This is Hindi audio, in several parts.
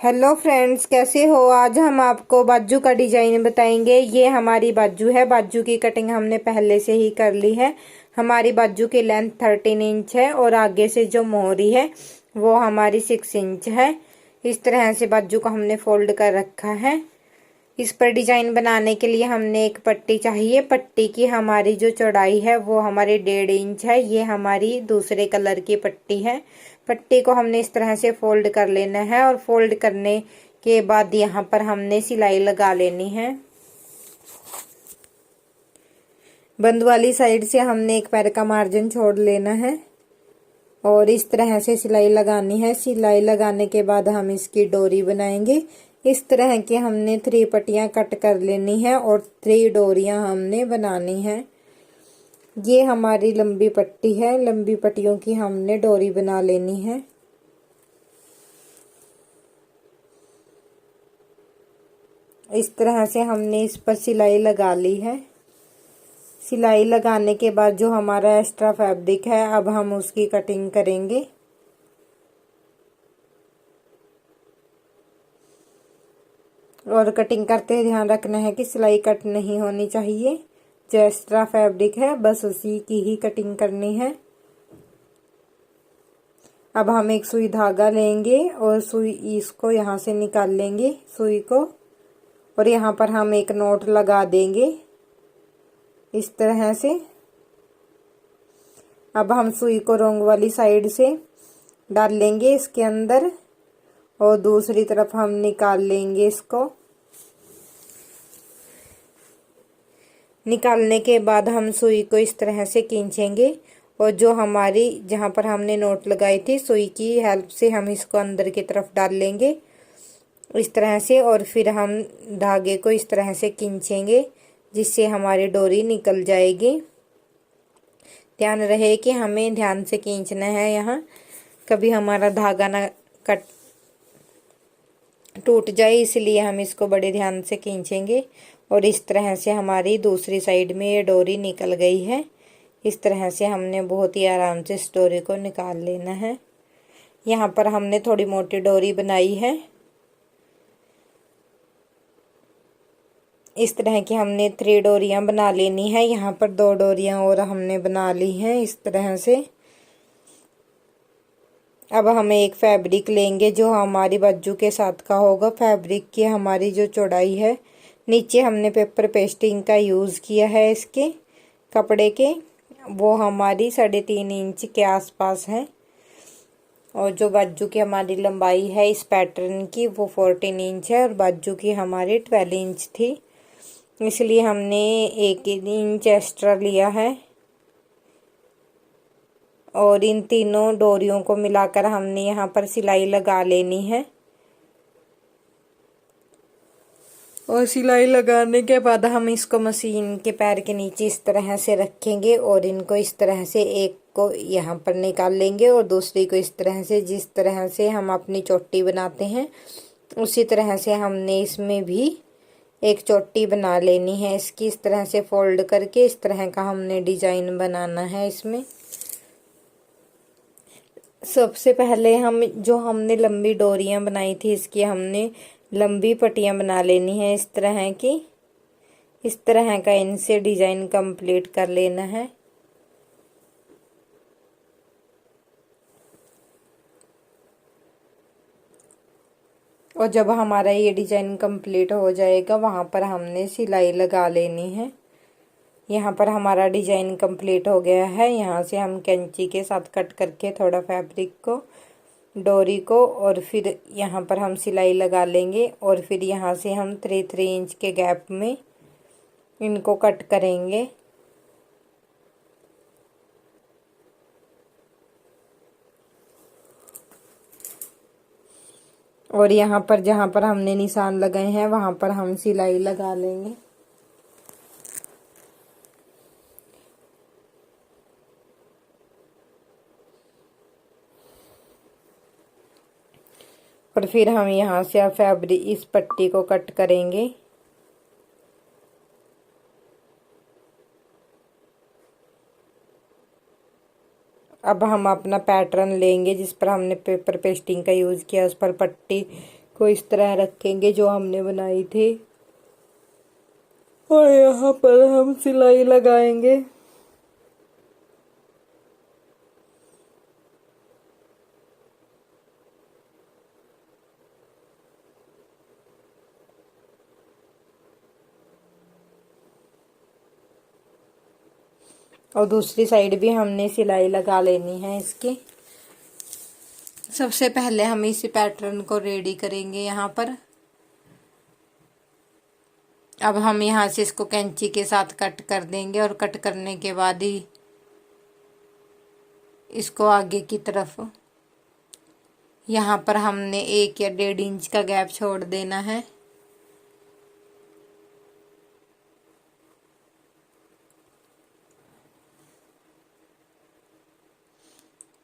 हेलो फ्रेंड्स, कैसे हो। आज हम आपको बाजू का डिजाइन बताएंगे। ये हमारी बाजू है। बाजू की कटिंग हमने पहले से ही कर ली है। हमारी बाजू की लेंथ 13 इंच है और आगे से जो मोहरी है वो हमारी 6 इंच है। इस तरह से बाजू को हमने फोल्ड कर रखा है। इस पर डिजाइन बनाने के लिए हमने एक पट्टी चाहिए। पट्टी की हमारी जो चौड़ाई है वो हमारी 1.5 इंच है। ये हमारी दूसरे कलर की पट्टी है। पट्टी को हमने इस तरह से फोल्ड कर लेना है और फोल्ड करने के बाद यहाँ पर हमने सिलाई लगा लेनी है। बंद वाली साइड से हमने एक पैर का मार्जिन छोड़ लेना है और इस तरह से सिलाई लगानी है। सिलाई लगाने के बाद हम इसकी डोरी बनाएंगे। इस तरह की हमने 3 पट्टियां कट कर लेनी है और 3 डोरियां हमने बनानी है। ये हमारी लंबी पट्टी है। लंबी पट्टियों की हमने डोरी बना लेनी है। इस तरह से हमने इस पर सिलाई लगा ली है। सिलाई लगाने के बाद जो हमारा एक्स्ट्रा फैब्रिक है अब हम उसकी कटिंग करेंगे। और कटिंग करते हुए ध्यान रखना है कि सिलाई कट नहीं होनी चाहिए। जो एक्स्ट्रा फैब्रिक है बस उसी की ही कटिंग करनी है। अब हम एक सुई धागा लेंगे और सुई इसको यहाँ से निकाल लेंगे सुई को, और यहाँ पर हम एक नोट लगा देंगे इस तरह से। अब हम सुई को रोंग वाली साइड से डाल लेंगे इसके अंदर और दूसरी तरफ हम निकाल लेंगे इसको। निकालने के बाद हम सुई को इस तरह से खींचेंगे और जो हमारी जहाँ पर हमने नोट लगाई थी सुई की हेल्प से हम इसको अंदर की तरफ डाल लेंगे इस तरह से। और फिर हम धागे को इस तरह से खींचेंगे जिससे हमारी डोरी निकल जाएगी। ध्यान रहे कि हमें ध्यान से खींचना है। यहाँ कभी हमारा धागा ना कट टूट जाए, इसलिए हम इसको बड़े ध्यान से खींचेंगे। और इस तरह से हमारी दूसरी साइड में ये डोरी निकल गई है। इस तरह से हमने बहुत ही आराम से इस डोरी को निकाल लेना है। यहाँ पर हमने थोड़ी मोटी डोरी बनाई है। इस तरह की हमने 3 डोरियां बना लेनी है। यहाँ पर 2 डोरियां और हमने बना ली हैं इस तरह से। अब हम एक फैब्रिक लेंगे जो हमारी बाजू के साथ का होगा। फैब्रिक की हमारी जो चौड़ाई है, नीचे हमने पेपर पेस्टिंग का यूज़ किया है इसके कपड़े के, वो हमारी 3.5 इंच के आसपास है। और जो बाजू की हमारी लंबाई है इस पैटर्न की वो 14 इंच है और बाजू की हमारी 12 इंच थी, इसलिए हमने 1 इंच एक्स्ट्रा लिया है। और इन तीनों डोरियों को मिलाकर हमने यहाँ पर सिलाई लगा लेनी है। और सिलाई लगाने के बाद हम इसको मशीन के पैर के नीचे इस तरह से रखेंगे और इनको इस तरह से एक को यहाँ पर निकाल लेंगे और दूसरी को इस तरह से, जिस तरह से हम अपनी चोटी बनाते हैं उसी तरह से हमने इसमें भी एक चोटी बना लेनी है। इसकी इस तरह से फोल्ड करके इस तरह का हमने डिजाइन बनाना है। इसमें सबसे पहले हमने लंबी डोरियां बनाई थी इसकी हमने लंबी पट्टियां बना लेनी है इस तरह की। इस तरह का इनसे डिजाइन कंप्लीट कर लेना है। और जब हमारा ये डिजाइन कंप्लीट हो जाएगा वहां पर हमने सिलाई लगा लेनी है। यहाँ पर हमारा डिजाइन कंप्लीट हो गया है। यहाँ से हम कैंची के साथ कट करके थोड़ा फैब्रिक को, डोरी को, और फिर यहाँ पर हम सिलाई लगा लेंगे और फिर यहाँ से हम 3 इंच के गैप में इनको कट करेंगे। और यहाँ पर जहाँ पर हमने निशान लगाए हैं वहाँ पर हम सिलाई लगा लेंगे। और फिर हम यहाँ से फैब्रिक इस पट्टी को कट करेंगे। अब हम अपना पैटर्न लेंगे जिस पर हमने पेपर पेस्टिंग का यूज़ किया, उस पर पट्टी को इस तरह रखेंगे जो हमने बनाई थी, और यहाँ पर हम सिलाई लगाएंगे। और दूसरी साइड भी हमने सिलाई लगा लेनी है इसकी। सबसे पहले हम इसी पैटर्न को रेडी करेंगे यहाँ पर। अब हम यहाँ से इसको कैंची के साथ कट कर देंगे, और कट करने के बाद ही इसको आगे की तरफ यहाँ पर हमने 1 या 1.5 इंच का गैप छोड़ देना है।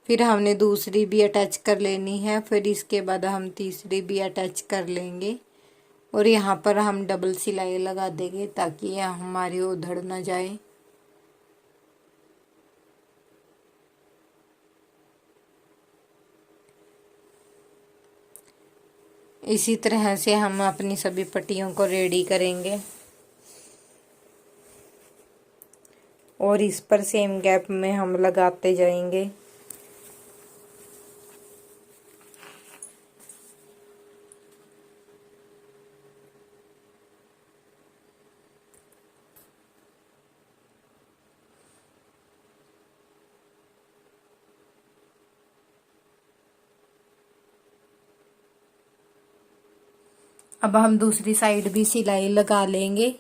फिर हमने दूसरी भी अटैच कर लेनी है, फिर इसके बाद हम तीसरी भी अटैच कर लेंगे, और यहाँ पर हम डबल सिलाई लगा देंगे ताकि यह हमारी उधड़ ना जाए। इसी तरह से हम अपनी सभी पट्टियों को रेडी करेंगे, और इस पर सेम गैप में हम लगाते जाएंगे। अब हम दूसरी साइड भी सिलाई लगा लेंगे।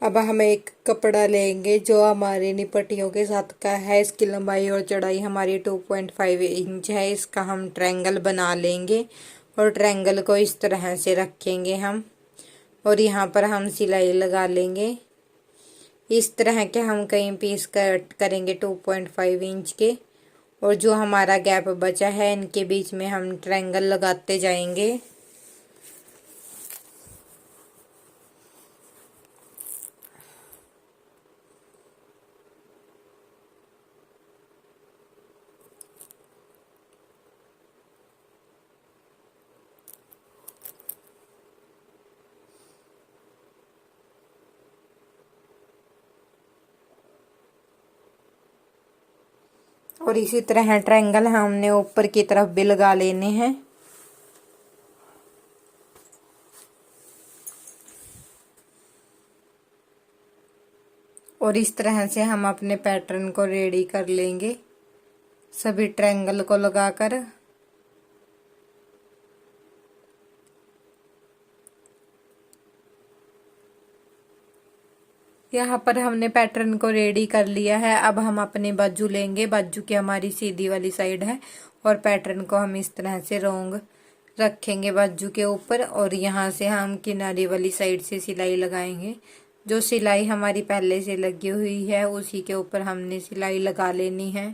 अब हम एक कपड़ा लेंगे जो हमारी निपटियों के साथ का है। इसकी लंबाई और चौड़ाई हमारी 2.5 इंच है। इसका हम ट्रायंगल बना लेंगे, और ट्रायंगल को इस तरह से रखेंगे हम, और यहाँ पर हम सिलाई लगा लेंगे। इस तरह के हम कई पीस कट करेंगे 2.5 इंच के, और जो हमारा गैप बचा है इनके बीच में हम ट्रायंगल लगाते जाएंगे। और इसी तरह ट्रायंगल हमने ऊपर की तरफ भी लगा लेने हैं। और इस तरह से हम अपने पैटर्न को रेडी कर लेंगे सभी ट्रायंगल को लगाकर। यहाँ पर हमने पैटर्न को रेडी कर लिया है। अब हम अपने बाजू लेंगे। बाजू की हमारी सीधी वाली साइड है, और पैटर्न को हम इस तरह से रोंग रखेंगे बाजू के ऊपर, और यहाँ से हम किनारे वाली साइड से सिलाई लगाएंगे। जो सिलाई हमारी पहले से लगी हुई है उसी के ऊपर हमने सिलाई लगा लेनी है।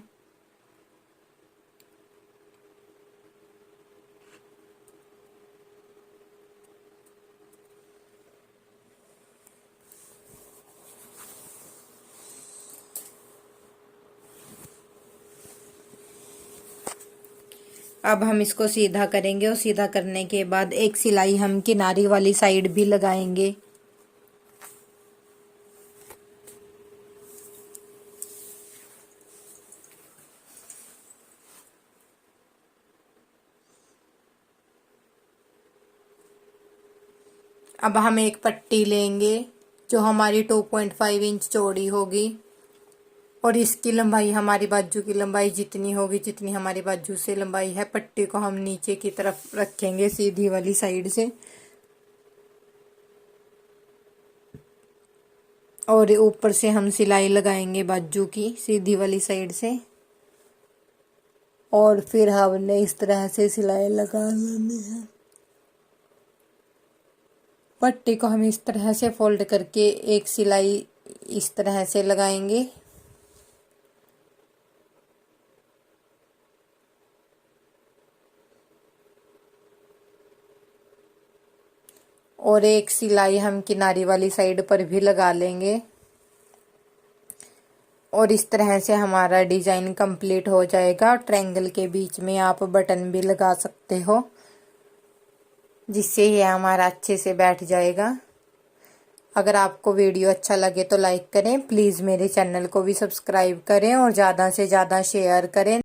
अब हम इसको सीधा करेंगे, और सीधा करने के बाद एक सिलाई हम किनारी वाली साइड भी लगाएंगे। अब हम एक पट्टी लेंगे जो हमारी 2.5 इंच चौड़ी होगी, और इसकी लंबाई हमारी बाजू की लंबाई जितनी होगी, जितनी हमारी बाजू से लंबाई है, पट्टी को हम नीचे की तरफ रखेंगे सीधी वाली साइड से, और ऊपर से हम सिलाई लगाएंगे बाजू की सीधी वाली साइड से, और फिर हमने इस तरह से सिलाई लगा लेनी है। पट्टी को हम इस तरह से फोल्ड करके एक सिलाई इस तरह से लगाएंगे, और एक सिलाई हम किनारी वाली साइड पर भी लगा लेंगे। और इस तरह से हमारा डिजाइन कंप्लीट हो जाएगा। ट्रायंगल के बीच में आप बटन भी लगा सकते हो, जिससे ये हमारा अच्छे से बैठ जाएगा। अगर आपको वीडियो अच्छा लगे तो लाइक करें, प्लीज़ मेरे चैनल को भी सब्सक्राइब करें और ज़्यादा से ज़्यादा शेयर करें।